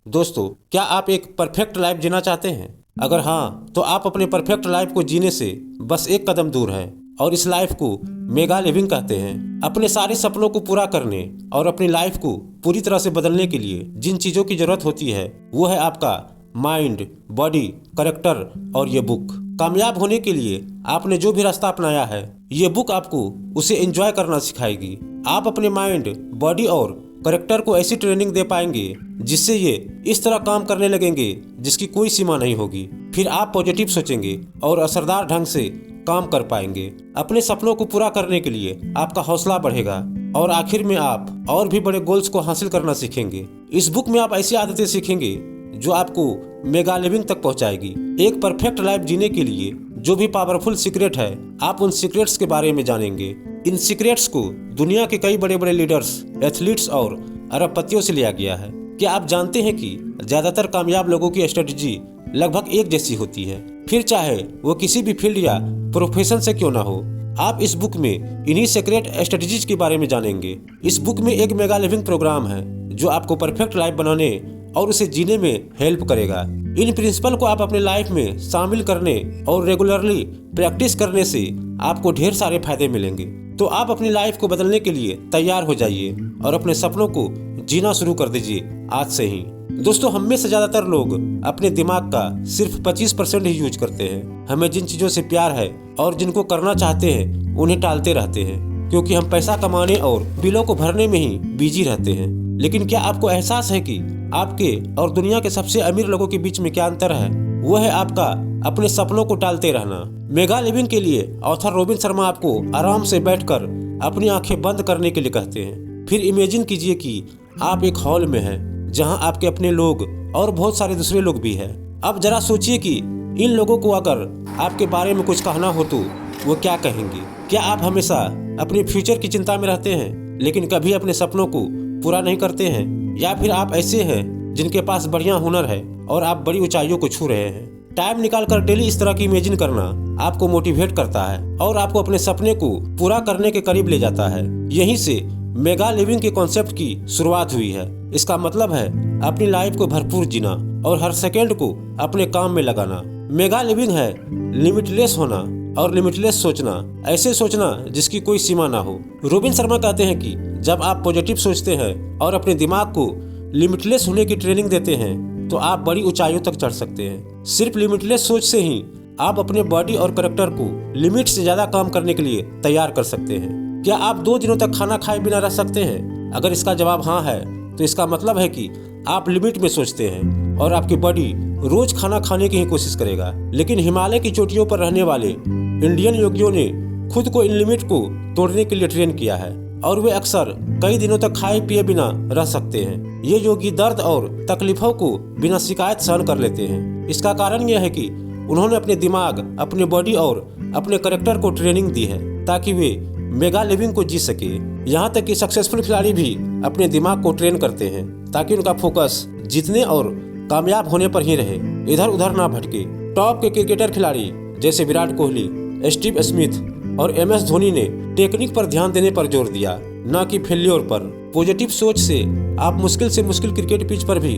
दोस्तों, क्या आप एक परफेक्ट लाइफ जीना चाहते हैं? अगर हाँ, तो आप अपने परफेक्ट लाइफ को जीने से बस एक कदम दूर हैं और इस लाइफ को मेगा लिविंग कहते हैं। अपने सारे सपनों को पूरा करने और अपनी लाइफ को पूरी तरह से बदलने के लिए जिन चीज़ों की जरूरत होती है वो है आपका माइंड, बॉडी, कैरेक्टर और ये बुक। कामयाब होने के लिए आपने जो भी रास्ता अपनाया है, ये बुक आपको उसे एंजॉय करना सिखाएगी। आप अपने माइंड, बॉडी और करेक्टर को ऐसी ट्रेनिंग दे पाएंगे जिससे ये इस तरह काम करने लगेंगे जिसकी कोई सीमा नहीं होगी। फिर आप पॉजिटिव सोचेंगे और असरदार ढंग से काम कर पाएंगे। अपने सपनों को पूरा करने के लिए आपका हौसला बढ़ेगा और आखिर में आप और भी बड़े गोल्स को हासिल करना सीखेंगे। इस बुक में आप ऐसी आदतें सीखेंगे जो आपको मेगा लिविंग तक पहुंचाएगी। एक परफेक्ट लाइफ जीने के लिए जो भी पावरफुल सीक्रेट है, आप उन सीक्रेट्स के बारे में जानेंगे। इन सीक्रेट्स को दुनिया के कई बड़े बड़े लीडर्स, एथलीट्स और अरबपतियों से लिया गया है। क्या आप जानते हैं कि ज्यादातर कामयाब लोगों की स्ट्रेटजी लगभग एक जैसी होती है, फिर चाहे वो किसी भी फील्ड या प्रोफेशन से क्यों ना हो। आप इस बुक में इन्हीं सीक्रेट स्ट्रेटजीज के बारे में जानेंगे। इस बुक में एक मेगा लिविंग प्रोग्राम है जो आपको परफेक्ट लाइफ बनाने और उसे जीने में हेल्प करेगा। इन प्रिंसिपल को आप अपने लाइफ में शामिल करने और रेगुलरली प्रैक्टिस करने से आपको ढेर सारे फायदे मिलेंगे। तो आप अपनी लाइफ को बदलने के लिए तैयार हो जाइए और अपने सपनों को जीना शुरू कर दीजिए आज से ही। दोस्तों, हम में से ज्यादातर लोग अपने दिमाग का सिर्फ 25% ही यूज करते हैं। हमें जिन चीजों से प्यार है और जिनको करना चाहते हैं उन्हें टालते रहते हैं, क्योंकि हम पैसा कमाने और बिलों को भरने में ही बिजी रहते हैं। लेकिन क्या आपको एहसास है कि आपके और दुनिया के सबसे अमीर लोगों के बीच में क्या अंतर है? वो है आपका अपने सपनों को टालते रहना। मेगा लिविंग के लिए ऑथर रॉबिन शर्मा आपको आराम से बैठकर अपनी आंखें बंद करने के लिए कहते हैं। फिर इमेजिन कीजिए कि आप एक हॉल में हैं जहां आपके अपने लोग और बहुत सारे दूसरे लोग भी हैं। अब जरा सोचिए कि इन लोगों को अगर आपके बारे में कुछ कहना हो तो वो क्या कहेंगे? क्या आप हमेशा अपने फ्यूचर की चिंता में रहते हैं लेकिन कभी अपने सपनों को पूरा नहीं करते हैं? या फिर आप ऐसे हैं जिनके पास बढ़िया हुनर है और आप बड़ी ऊंचाइयों को छू रहे हैं? टाइम निकालकर डेली इस तरह की इमेजिन करना आपको मोटिवेट करता है और आपको अपने सपने को पूरा करने के करीब ले जाता है। यहीं से मेगा लिविंग के कॉन्सेप्ट की शुरुआत हुई है। इसका मतलब है अपनी लाइफ को भरपूर जीना और हर सेकेंड को अपने काम में लगाना। मेगा लिविंग है लिमिटलेस होना और लिमिटलेस सोचना, ऐसे सोचना जिसकी कोई सीमा ना हो। रॉबिन शर्मा कहते हैं कि जब आप पॉजिटिव सोचते हैं और अपने दिमाग को लिमिटलेस होने की ट्रेनिंग देते हैं तो आप बड़ी ऊंचाइयों तक चढ़ सकते हैं। सिर्फ लिमिटलेस सोच से ही आप अपने बॉडी और कैरेक्टर को लिमिट से ज्यादा काम करने के लिए तैयार कर सकते हैं। क्या आप 2 दिनों तक खाना खाए बिना रह सकते हैं? अगर इसका जवाब हाँ है तो इसका मतलब है कि आप लिमिट में सोचते हैं और आपकी बॉडी रोज खाना खाने की ही कोशिश करेगा। लेकिन हिमालय की चोटियों पर रहने वाले इंडियन योगियों ने खुद को इन लिमिट को तोड़ने के लिए ट्रेन किया है और वे अक्सर कई दिनों तक खाए पिए बिना रह सकते हैं। ये योगी दर्द और तकलीफों को बिना शिकायत सहन कर लेते हैं। इसका कारण यह है कि उन्होंने अपने दिमाग, अपने बॉडी और अपने कैरेक्टर को ट्रेनिंग दी है ताकि वे मेगा लिविंग को जी सके। यहाँ तक कि सक्सेसफुल खिलाड़ी भी अपने दिमाग को ट्रेन करते हैं ताकि उनका फोकस जीतने और कामयाब होने पर ही रहे, इधर उधर ना भटके। टॉप के क्रिकेटर खिलाड़ी जैसे विराट कोहली, स्टीव स्मिथ और MS धोनी ने टेक्निक पर ध्यान देने पर जोर दिया, न कि फेल्योर पर। पॉजिटिव सोच से आप मुश्किल से मुश्किल क्रिकेट पिच पर भी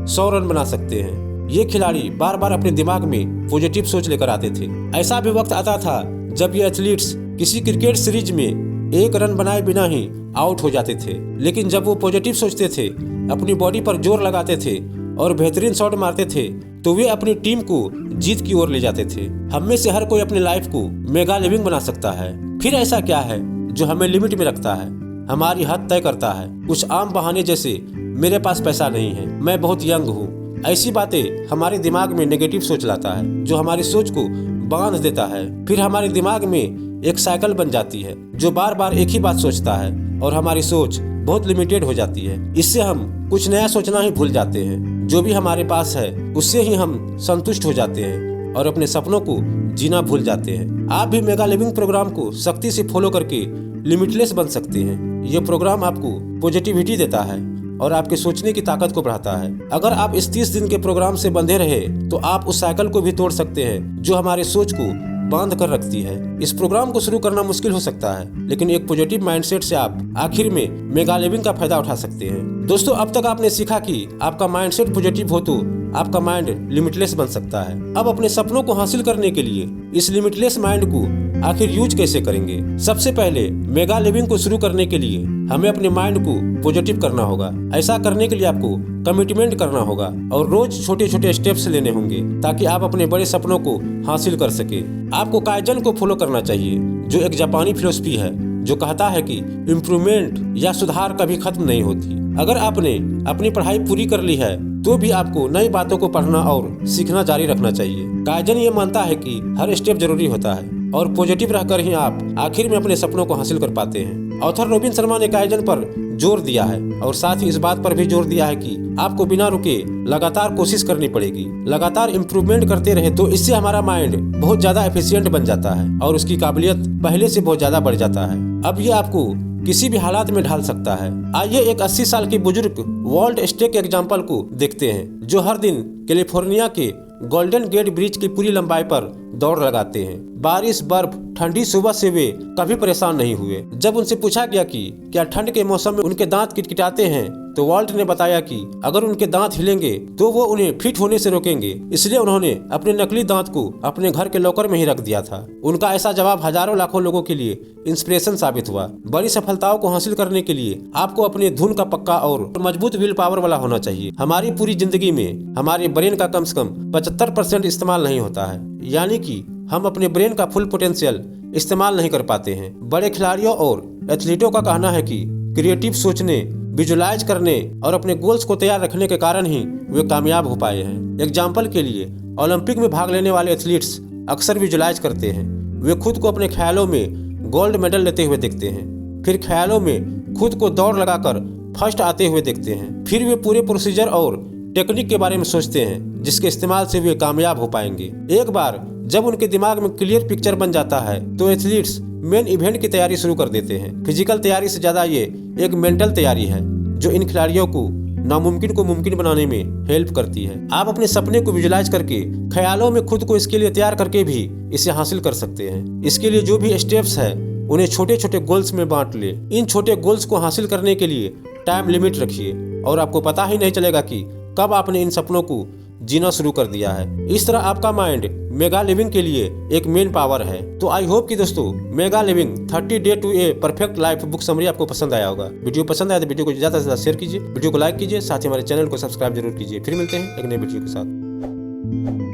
100 रन बना सकते हैं। ये खिलाड़ी बार बार अपने दिमाग में पॉजिटिव सोच लेकर आते थे। ऐसा भी वक्त आता था जब ये एथलीट्स किसी क्रिकेट सीरीज में 1 रन बनाए बिना ही आउट हो जाते थे, लेकिन जब वो पॉजिटिव सोचते थे, अपनी बॉडी पर जोर लगाते थे और बेहतरीन शॉट मारते थे तो वे अपनी टीम को जीत की ओर ले जाते थे। हम में से हर कोई अपनी लाइफ को मेगा लिविंग बना सकता है। फिर ऐसा क्या है जो हमें लिमिट में रखता है, हमारी हद तय करता है? कुछ आम बहाने जैसे मेरे पास पैसा नहीं है, मैं बहुत यंग हूँ, ऐसी बातें हमारे दिमाग में नेगेटिव सोच लाता है जो हमारी सोच को बांध देता है। फिर हमारे दिमाग में एक साइकिल बन जाती है जो बार बार एक ही बात सोचता है और हमारी सोच बहुत लिमिटेड हो जाती है। इससे हम कुछ नया सोचना ही भूल जाते हैं। जो भी हमारे पास है उससे ही हम संतुष्ट हो जाते हैं और अपने सपनों को जीना भूल जाते हैं। आप भी मेगा लिविंग प्रोग्राम को सख्ती से फॉलो करके लिमिटलेस बन सकते हैं। ये प्रोग्राम आपको पॉजिटिविटी देता है और आपके सोचने की ताकत को बढ़ाता है। अगर आप इस 30 दिन के प्रोग्राम से बंधे रहे तो आप उस साइकिल को भी तोड़ सकते हैं जो हमारे सोच को बांध कर रखती है। इस प्रोग्राम को शुरू करना मुश्किल हो सकता है, लेकिन एक पॉजिटिव माइंडसेट से आप आखिर में मेगा लिविंग का फायदा उठा सकते हैं। दोस्तों, अब तक आपने सीखा कि आपका माइंडसेट पॉजिटिव हो तो आपका माइंड लिमिटलेस बन सकता है। अब अपने सपनों को हासिल करने के लिए इस लिमिटलेस माइंड को आखिर यूज कैसे करेंगे? सबसे पहले मेगा लिविंग को शुरू करने के लिए हमें अपने माइंड को पॉजिटिव करना होगा। ऐसा करने के लिए आपको कमिटमेंट करना होगा और रोज छोटे छोटे स्टेप्स लेने होंगे ताकि आप अपने बड़े सपनों को हासिल कर सके। आपको काइजन को फॉलो करना चाहिए, जो एक जापानी फिलॉसफी है जो कहता है कि इम्प्रूवमेंट या सुधार कभी खत्म नहीं होती। अगर आपने अपनी पढ़ाई पूरी कर ली है तो भी आपको नई बातों को पढ़ना और सीखना जारी रखना चाहिए। काइजन ये मानता है कि हर स्टेप जरूरी होता है और पॉजिटिव रहकर ही आप आखिर में अपने सपनों को हासिल कर पाते हैं। ऑथर रॉबिन शर्मा ने काइजन पर जोर दिया है और साथ ही इस बात पर भी जोर दिया है कि आपको बिना रुके लगातार कोशिश करनी पड़ेगी। लगातार इम्प्रूवमेंट करते रहे तो इससे हमारा माइंड बहुत ज्यादा एफिशिएंट बन जाता है और उसकी काबिलियत पहले से बहुत ज्यादा बढ़ जाता है। अब ये आपको किसी भी हालात में ढाल सकता है। आइए एक 80 साल के बुजुर्ग वॉल्ट स्टेक एग्जाम्पल को देखते हैं, जो हर दिन कैलिफोर्निया के गोल्डन गेट ब्रिज की पूरी लंबाई पर दौड़ लगाते हैं। बारिश, बर्फ, ठंडी सुबह से वे कभी परेशान नहीं हुए। जब उनसे पूछा गया कि क्या ठंड के मौसम में उनके दांत किटकिटाते हैं, तो वॉल्ट ने बताया कि अगर उनके दांत हिलेंगे तो वो उन्हें फिट होने से रोकेंगे, इसलिए उन्होंने अपने नकली दांत को अपने घर के लॉकर में ही रख दिया था। उनका ऐसा जवाब हजारों लाखों लोगों के लिए इंस्पिरेशन साबित हुआ। बड़ी सफलताओं को हासिल करने के लिए आपको अपने धुन का पक्का और मजबूत विल पावर वाला होना चाहिए। हमारी पूरी जिंदगी में हमारे ब्रेन का कम से कम 75% इस्तेमाल नहीं होता है, यानी कि हम अपने ब्रेन का फुल पोटेंशियल इस्तेमाल नहीं कर पाते हैं। बड़े खिलाड़ियों और एथलीटों का कहना है कि क्रिएटिव सोचने, विजुलाइज करने और अपने गोल्स को तैयार रखने के कारण ही वे कामयाब हो पाए हैं। एग्जाम्पल के लिए, ओलंपिक में भाग लेने वाले एथलीट्स अक्सर विजुलाइज करते हैं। वे खुद को अपने ख्यालों में गोल्ड मेडल लेते हुए देखते हैं, फिर ख्यालों में खुद को दौड़ लगाकर फर्स्ट आते हुए देखते हैं। फिर वे पूरे प्रोसीजर और टेक्निक के बारे में सोचते हैं जिसके इस्तेमाल से वे कामयाब हो पाएंगे। एक बार जब उनके दिमाग में क्लियर पिक्चर बन जाता है तो एथलीट्स मेन इवेंट की तैयारी शुरू कर देते हैं। फिजिकल तैयारी से ज्यादा ये एक मेंटल तैयारी है जो इन खिलाड़ियों को नामुमकिन को मुमकिन बनाने में हेल्प करती है। आप अपने सपने को विजुलाइज करके ख्यालों में खुद को इसके लिए तैयार करके भी इसे हासिल कर सकते हैं। इसके लिए जो भी स्टेप्स है उन्हें छोटे छोटे गोल्स में बांट ले। इन छोटे गोल्स को हासिल करने के लिए टाइम लिमिट रखिए और आपको पता ही नहीं चलेगा कि कब आपने इन सपनों को जीना शुरू कर दिया है। इस तरह आपका माइंड मेगा लिविंग के लिए एक मेन पावर है। तो आई होप कि दोस्तों mega living 30 day to a perfect life book summary आपको पसंद आया होगा। वीडियो पसंद आया तो वीडियो को ज्यादा से ज्यादा शेयर कीजिए, वीडियो को लाइक कीजिए, साथ ही हमारे चैनल को सब्सक्राइब जरूर कीजिए। फिर मिलते हैं एक नए वीडियो के साथ।